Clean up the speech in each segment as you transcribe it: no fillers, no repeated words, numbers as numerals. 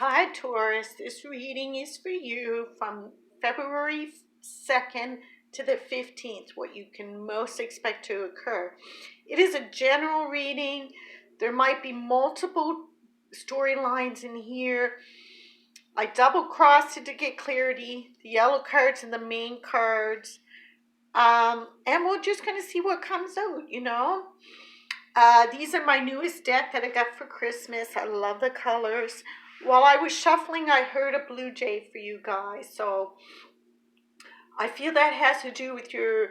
Hi, Taurus. This reading is for you from February 2nd to the 15th, what you can most expect to occur. It is a general reading. There might be multiple storylines in here. I double crossed it to get clarity, the yellow cards and the main cards. And we're just going to see what comes out. These are my newest deck that I got for Christmas. I love the colors. While I was shuffling, I heard a blue jay for you guys. So I feel that has to do with your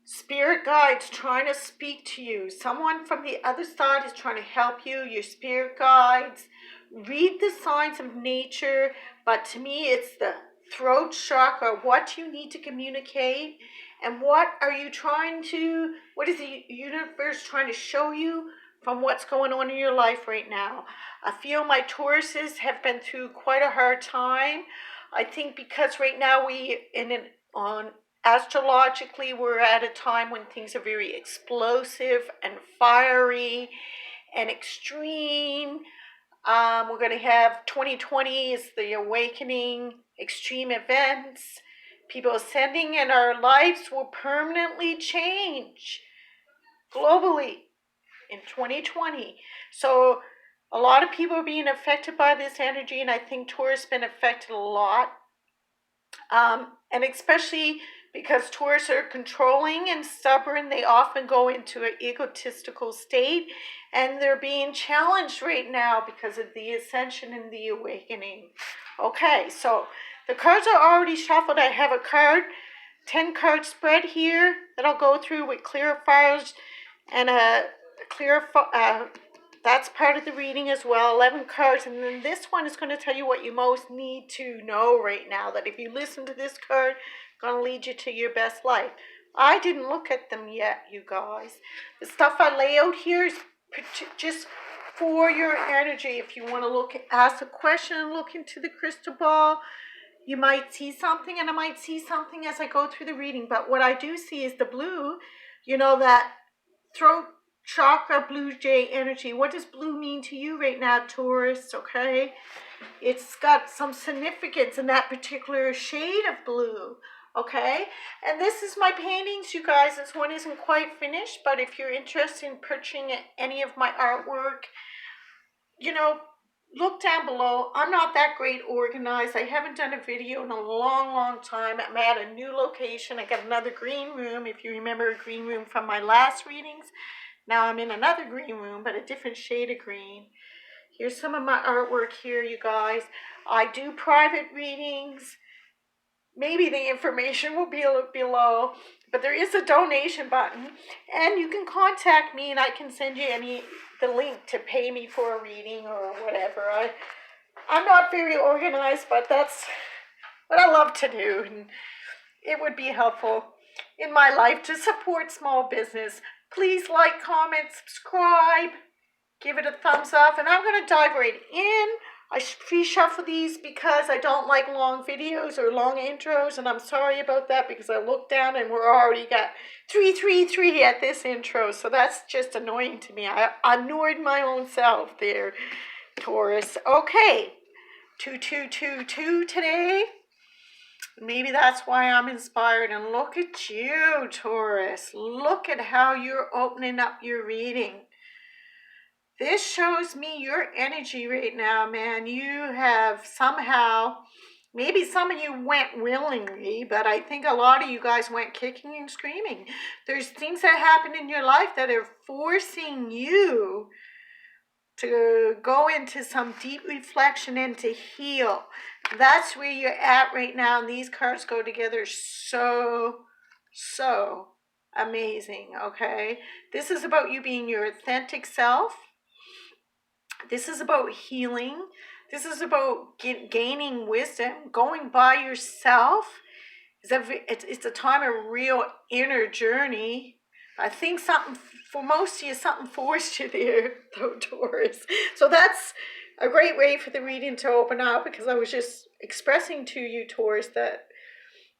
spirit guides trying to speak to you. Someone from the other side is trying to help you, your spirit guides. Read the signs of nature, but to me it's the throat chakra. What you need to communicate and what is the universe trying to show you from what's going on in your life right now. I feel my Tauruses have been through quite a hard time. I think because right now astrologically we're at a time when things are very explosive and fiery and extreme. We're going to have 2020 is the awakening, extreme events, people ascending, and our lives will permanently change globally in 2020. So a lot of people are being affected by this energy, and I think Taurus has been affected a lot. And especially because Taurus are controlling and stubborn, they often go into an egotistical state, and they're being challenged right now because of the ascension and the awakening. Okay, so the cards are already shuffled. I have a 10 card spread here that I'll go through with clarifiers and that's part of the reading as well, 11 cards. And then this one is going to tell you what you most need to know right now, that if you listen to this card, it's going to lead you to your best life. I didn't look at them yet, you guys. The stuff I lay out here is just for your energy. If you want to ask a question and look into the crystal ball, you might see something, and I might see something as I go through the reading. But what I do see is the blue, that throat chakra, blue jay energy. What does blue mean to you right now, Taurus? Okay, it's got some significance in that particular shade of blue. Okay, and this is my paintings, you guys. This one isn't quite finished, but if you're interested in purchasing any of my artwork, look down below. I'm not that great organized. I haven't done a video in a long time. I'm at a new location. I got another green room, if you remember a green room from my last readings. Now I'm in another green room, but a different shade of green. Here's some of my artwork here, you guys. I do private readings. Maybe the information will be below, but there is a donation button, and you can contact me, and I can send you the link to pay me for a reading or whatever. I'm not very organized, but that's what I love to do, and it would be helpful in my life to support small business. Please like, comment, subscribe, give it a thumbs up, and I'm going to dive right in. I pre-shuffle these because I don't like long videos or long intros, and I'm sorry about that because I looked down and we're already got 333 at this intro, so that's just annoying to me. I annoyed my own self there, Taurus. Okay, 2222 today. Maybe that's why I'm inspired. And look at you, Taurus. Look at how you're opening up your reading. This shows me your energy right now, man. You have somehow, maybe some of you went willingly, but I think a lot of you guys went kicking and screaming. There's things that happen in your life that are forcing you to go into some deep reflection and to heal. That's where you're at right now, and these cards go together so amazing, okay? This is about you being your authentic self. This is about healing. This is about gaining wisdom, going by yourself. It's a time of real inner journey. I think for most of you, something forced you there, though, Taurus. So that's a great way for the reading to open up, because I was just expressing to you, Taurus, that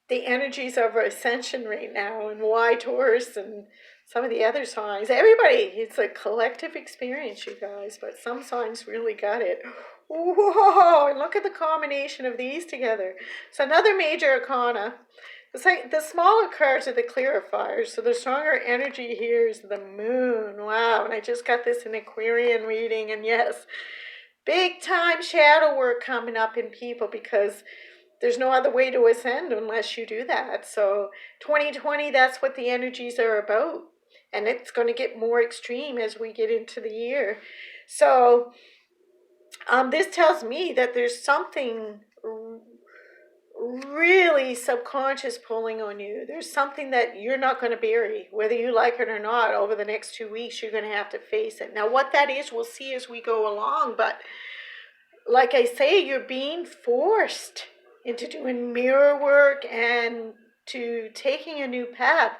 the energies of ascension right now, and why Taurus and some of the other signs, everybody, it's a collective experience, you guys, but some signs really got it. Whoa, and look at the combination of these together. So another major arcana. The smaller cards are the clarifiers, so the stronger energy here is the moon. Wow, and I just got this in Aquarian reading, and yes, big time shadow work coming up in people because there's no other way to ascend unless you do that. So 2020, that's what the energies are about. And it's going to get more extreme as we get into the year. So this tells me that there's something really subconscious pulling on you. There's something that you're not going to bury, whether you like it or not. Over the next 2 weeks, you're going to have to face it. Now, what that is, we'll see as we go along. But like I say, you're being forced into doing mirror work and to taking a new path.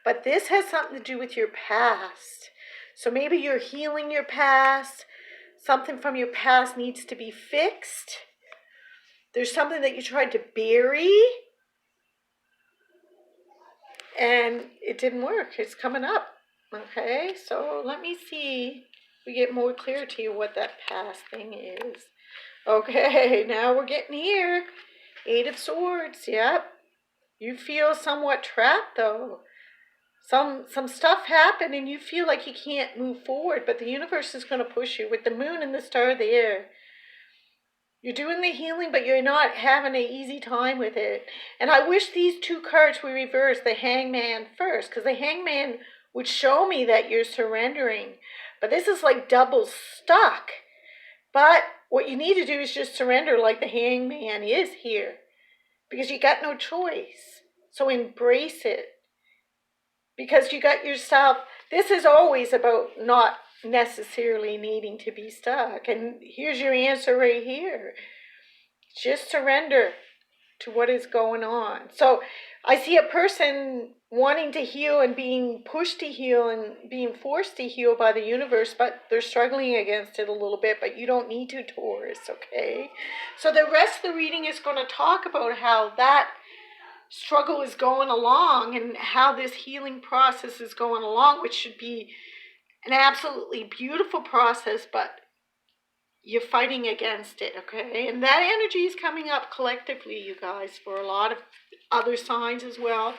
But this has something to do with your past. So maybe you're healing your past. Something from your past needs to be fixed. There's something that you tried to bury and it didn't work. It's coming up. Okay, so let me see if we get more clarity of what that past thing is. Okay, now we're getting here. 8 of Swords, yep. You feel somewhat trapped though. Some stuff happened and you feel like you can't move forward, but the universe is going to push you with the moon and the star there. You're doing the healing, but you're not having an easy time with it. And I wish these 2 cards were reversed, the Hangman first, because the Hangman would show me that you're surrendering. But this is like double stuck. But what you need to do is just surrender like the Hangman is here, because you got no choice. So embrace it, because you got yourself. This is always about not necessarily needing to be stuck. And here's your answer right here. Just surrender to what is going on. So I see a person wanting to heal and being pushed to heal and being forced to heal by the universe, but they're struggling against it a little bit, but you don't need to, Taurus, okay? So the rest of the reading is going to talk about how that struggle is going along and how this healing process is going along, which should be an absolutely beautiful process, but you're fighting against it, okay? And that energy is coming up collectively, you guys, for a lot of other signs as well.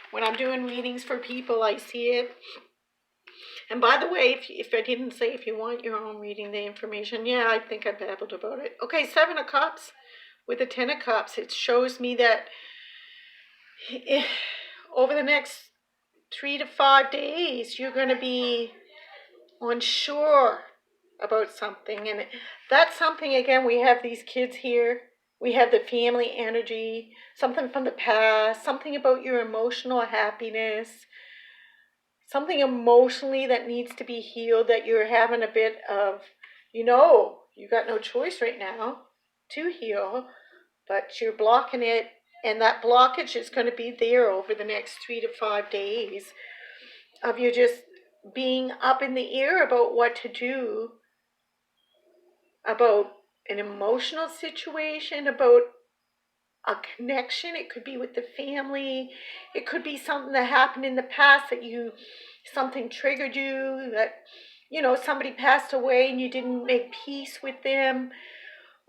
When I'm doing readings for people, I see it. And by the way, if I didn't say if you want your own reading, the information, yeah, I think I babbled about it. Okay, 7 of Cups with the 10 of Cups. It shows me that over the next 3 to 5 days, you're going to be unsure about something. And that's something, again, we have these kids here. We have the family energy, something from the past, something about your emotional happiness, something emotionally that needs to be healed, that you're having a bit of, you got no choice right now to heal, but you're blocking it. And that blockage is going to be there over the next 3 to 5 days of you just being up in the air about what to do, about an emotional situation, about a connection. It could be with the family. It could be something that happened in the past that something triggered you, that, somebody passed away and you didn't make peace with them,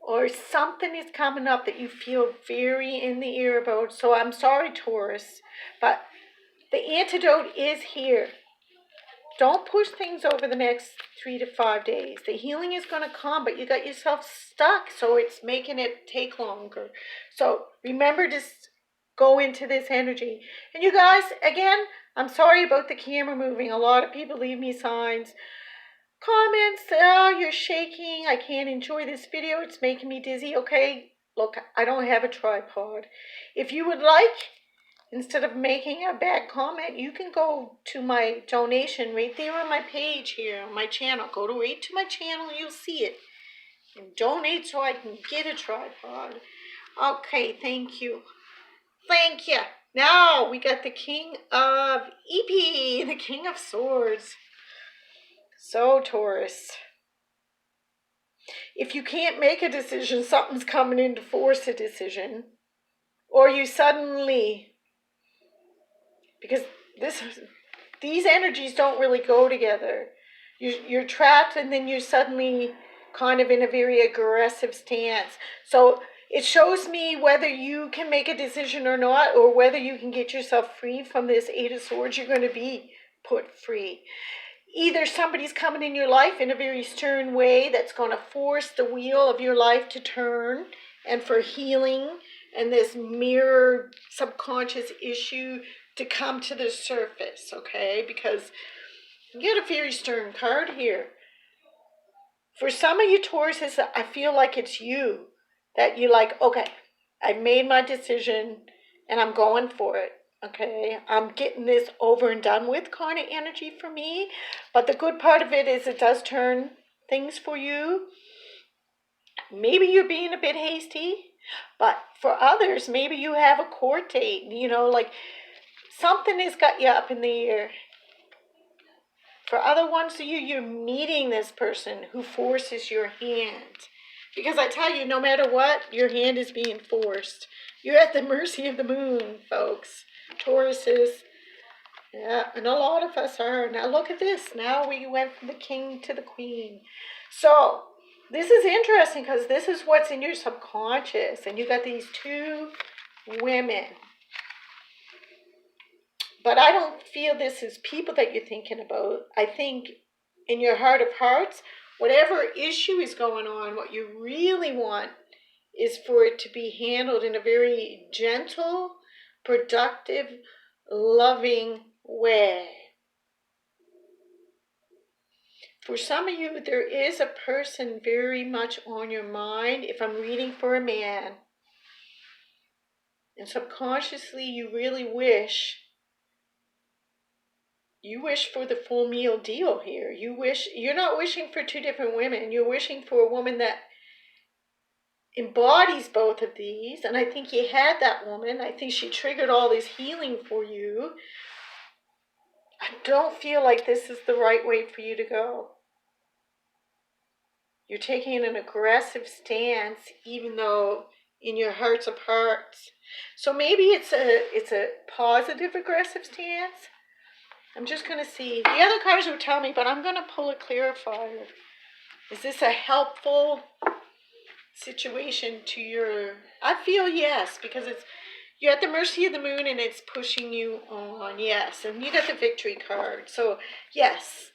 or something is coming up that you feel very in the air about. So I'm sorry, Taurus, but the antidote is here. Don't push things over the next 3 to 5 days. The healing is going to come, but you got yourself stuck, so it's making it take longer. So remember to go into this energy. And you guys, again, I'm sorry about the camera moving. A lot of people leave me signs, comments, you're shaking, I can't enjoy this video, it's making me dizzy. Okay, look, I don't have a tripod. If you would like, instead of making a bad comment, you can go to my donation right there on my page here, on my channel. Go right to my channel, you'll see it. And donate so I can get a tripod. Okay, thank you. Thank you. Now we got the King of EP, the King of Swords. So, Taurus, if you can't make a decision, something's coming in to force a decision. Or you suddenly, because these energies don't really go together. You're trapped and then you suddenly kind of in a very aggressive stance. So it shows me whether you can make a decision or not, or whether you can get yourself free from this Eight of Swords. You're going to be put free. Either somebody's coming in your life in a very stern way that's going to force the wheel of your life to turn, and for healing and this mirror subconscious issue to come to the surface, okay? Because you get a very stern card here. For some of you Tauruses, I feel like it's you, that you like, okay, I've made my decision and I'm going for it. Okay, I'm getting this over and done with kind of energy for me. But the good part of it is it does turn things for you. Maybe you're being a bit hasty, but for others, maybe you have a court date, you know, like something has got you up in the air. For other ones of you, you're meeting this person who forces your hand. Because I tell you, no matter what, your hand is being forced. You're at the mercy of the moon, folks. Tauruses. Yeah, and a lot of us are. Now look at this. Now we went from the king to the queen. So this is interesting because this is what's in your subconscious. And you got these two women. But I don't feel this is people that you're thinking about. I think in your heart of hearts, whatever issue is going on, what you really want is for it to be handled in a very gentle, productive, loving way. For some of you, there is a person very much on your mind. If I'm reading for a man, and subconsciously you really wish for the full meal deal here. You're not wishing for two different women. You're wishing for a woman that embodies both of these. And I think you had that woman. I think she triggered all this healing for you. I don't feel like this is the right way for you to go. You're taking an aggressive stance, even though in your hearts of hearts. So maybe it's a positive aggressive stance. I'm just going to see. The other cards will tell me, but I'm going to pull a clarifier. Is this a helpful situation to your... I feel yes, because you're at the mercy of the moon and it's pushing you on. Yes, and you got the victory card. So yes,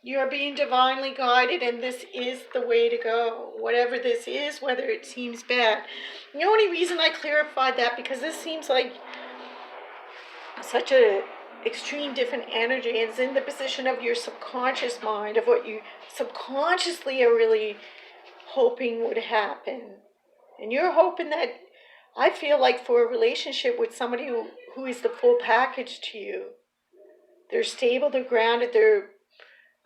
you are being divinely guided and this is the way to go. Whatever this is, whether it seems bad. The only reason I clarified that, because this seems like such a extreme different energy. It's in the position of your subconscious mind, of what you subconsciously are really hoping would happen. And you're hoping that, I feel like, for a relationship with somebody who is the full package to you. They're stable, they're grounded, they're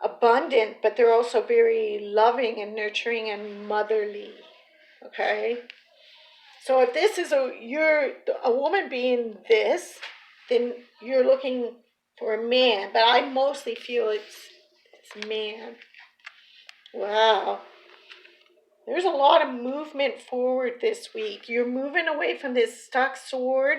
abundant, but they're also very loving and nurturing and motherly. Okay? So if this is you're a woman being this, then you're looking for a man. But I mostly feel it's man. Wow. There's a lot of movement forward this week. You're moving away from this stuck sword,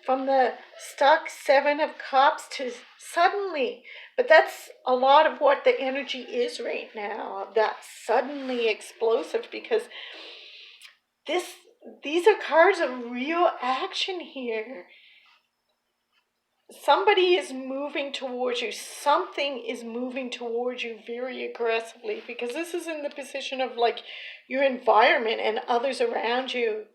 from the stuck Seven of Cups to suddenly. But that's a lot of what the energy is right now. That suddenly explosive, because these are cards of real action here. Somebody is moving towards you. Something is moving towards you very aggressively, because this is in the position of like your environment and others around you.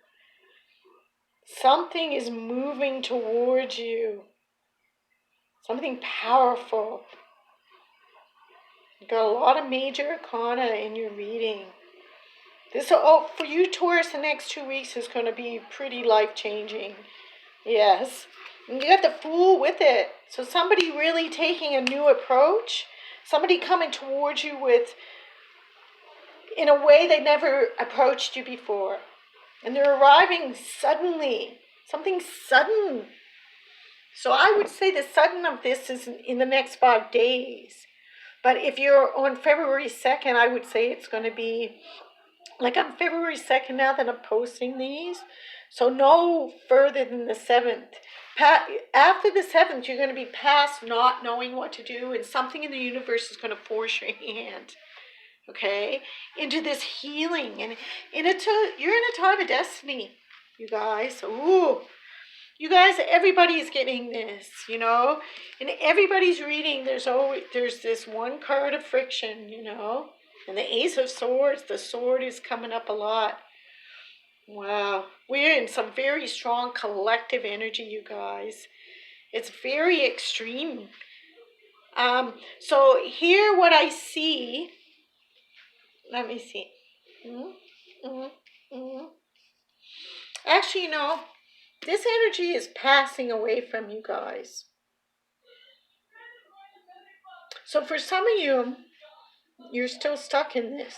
Something is moving towards you. Something powerful. You've got a lot of major arcana in your reading. For you Taurus, the next 2 weeks is going to be pretty life-changing. Yes. And you got the Fool with it. So somebody really taking a new approach. Somebody coming towards you in a way they never approached you before. And they're arriving suddenly. Something sudden. So I would say the sudden of this is in the next 5 days. But if you're on February 2nd, I would say it's going to be like on February 2nd now that I'm posting these. So no further than the 7th. After the 7th, you're going to be past not knowing what to do, and something in the universe is going to force your hand. okay, into this healing. And you're in a time of destiny, you guys. Ooh. You guys, everybody's getting this, you know. In everybody's reading, there's this one card of friction, you know. And the Ace of Swords, the sword is coming up a lot. Wow. We're in some very strong collective energy, you guys. It's very extreme. So here what I see, let me see. Actually, you know, this energy is passing away from you guys. So for some of you, you're still stuck in this.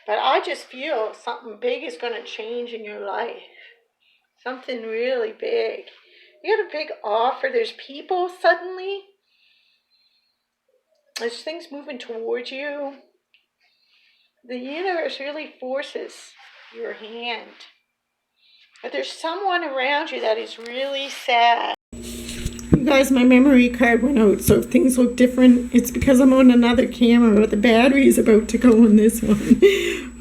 But I just feel something big is going to change in your life. Something really big. You got a big offer. There's people suddenly. There's things moving towards you. The universe really forces your hand. But there's someone around you that is really sad. You guys, my memory card went out, so if things look different, it's because I'm on another camera, but the battery is about to go on this one.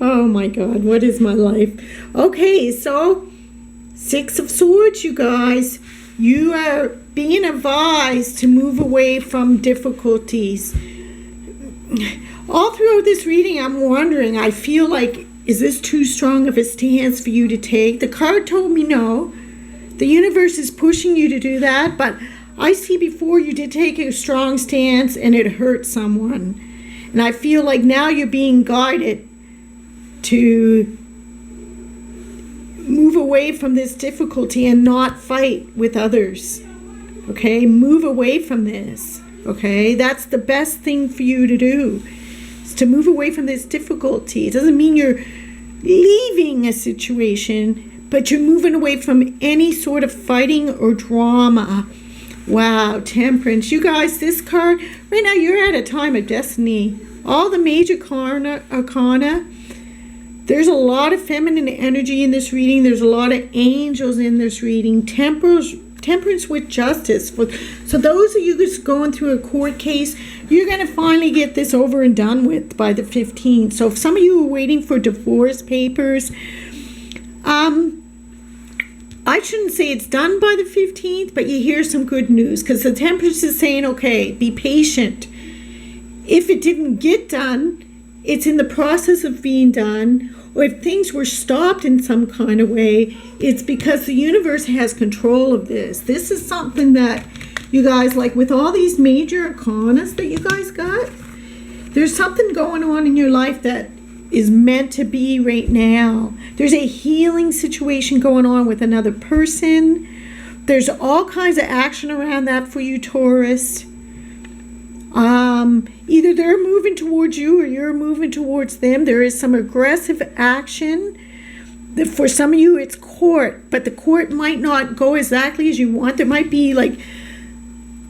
Oh my God, what is my life? Okay, so 6 of Swords, you guys. You are being advised to move away from difficulties. All throughout this reading, I'm wondering, I feel like, is this too strong of a stance for you to take? The card told me no. The universe is pushing you to do that, but I see before you did take a strong stance and it hurt someone. And I feel like now you're being guided to move away from this difficulty and not fight with others. Okay, move away from this. Okay, that's the best thing for you to do, is to move away from this difficulty. It doesn't mean you're leaving a situation, but you're moving away from any sort of fighting or drama. Wow, Temperance. You guys, this card, right now you're at a time of destiny. All the major arcana, there's a lot of feminine energy in this reading. There's a lot of angels in this reading. Temperance with justice. So those of you who's going through a court case, you're going to finally get this over and done with by the 15th. So if some of you are waiting for divorce papers, I shouldn't say it's done by the 15th, but you hear some good news because the Temperance is saying, okay, be patient. If it didn't get done, it's in the process of being done. Or if things were stopped in some kind of way, it's because the universe has control of this. This is something that you guys, like with all these major arcanas that you guys got, there's something going on in your life that is meant to be right now. There's a healing situation going on with another person. There's all kinds of action around that for you, Taurus. Either they're moving towards you or you're moving towards them. There is some aggressive action. For some of you, it's court, but the court might not go exactly as you want. There might be like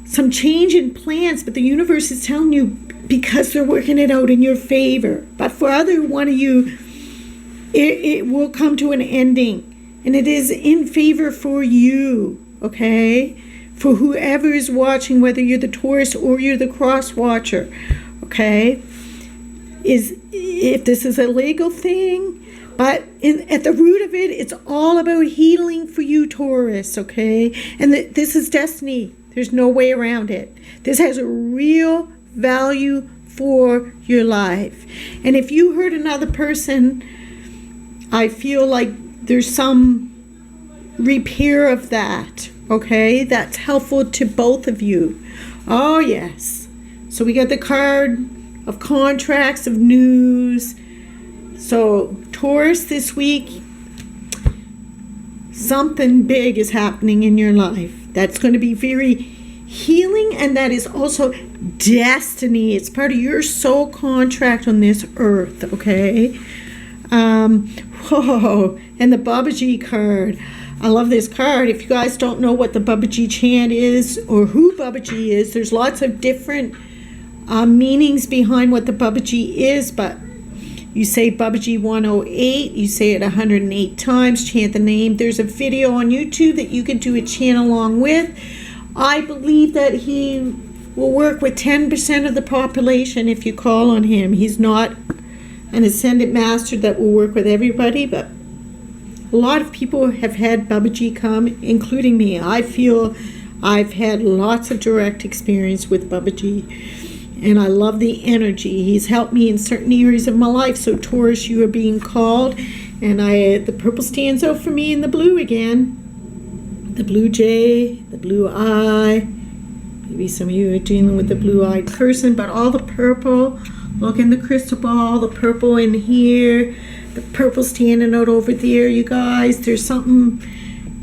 some change in plans, but the universe is telling you because they're working it out in your favor. But for other one of you, it will come to an ending, and it is in favor for you, okay? For whoever is watching, whether you're the Taurus or you're the cross watcher, okay? If this is a legal thing, but at the root of it, it's all about healing for you, Taurus, okay? And this is destiny. There's no way around it. This has a real value for your life. And if you hurt another person, I feel like there's some repair of that, okay? That's helpful to both of you. Oh, yes. So we got the card of contracts, of news. So Taurus, this week, something big is happening in your life. That's going to be very healing, and that is also destiny. It's part of your soul contract on this earth, okay? Whoa, and the Babaji card. I love this card. If you guys don't know what the Babaji chant is or who Babaji is, there's lots of different meanings behind what the Babaji is, but you say Babaji 108, you say it 108 times, chant the name. There's a video on YouTube that you can do a chant along with. I believe that he will work with 10% of the population if you call on him. He's not an ascended master that will work with everybody, but a lot of people have had Babaji come, including me. I feel I've had lots of direct experience with Babaji, and I love the energy. He's helped me in certain areas of my life. So Taurus, you are being called, and the purple stands out for me in the blue again. The blue J, the blue I. Maybe some of you are dealing with the blue-eyed person, but all the purple. Look in the crystal ball, the purple in here, the purple standing out over there, you guys. There's something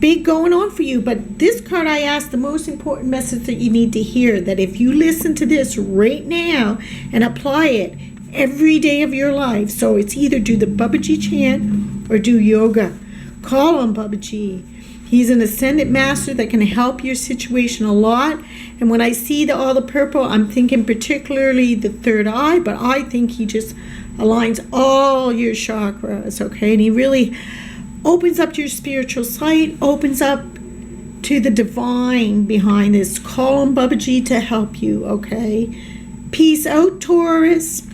big going on for you. But this card, I asked the most important message that you need to hear, that if you listen to this right now and apply it every day of your life, so it's either do the Babaji chant or do yoga. Call on Babaji. He's an ascended master that can help your situation a lot. And when I see all the purple, I'm thinking particularly the third eye, but I think he just aligns all your chakras, okay? And he really opens up your spiritual sight, opens up to the divine behind this. Call on Babaji to help you, okay? Peace out, Taurus.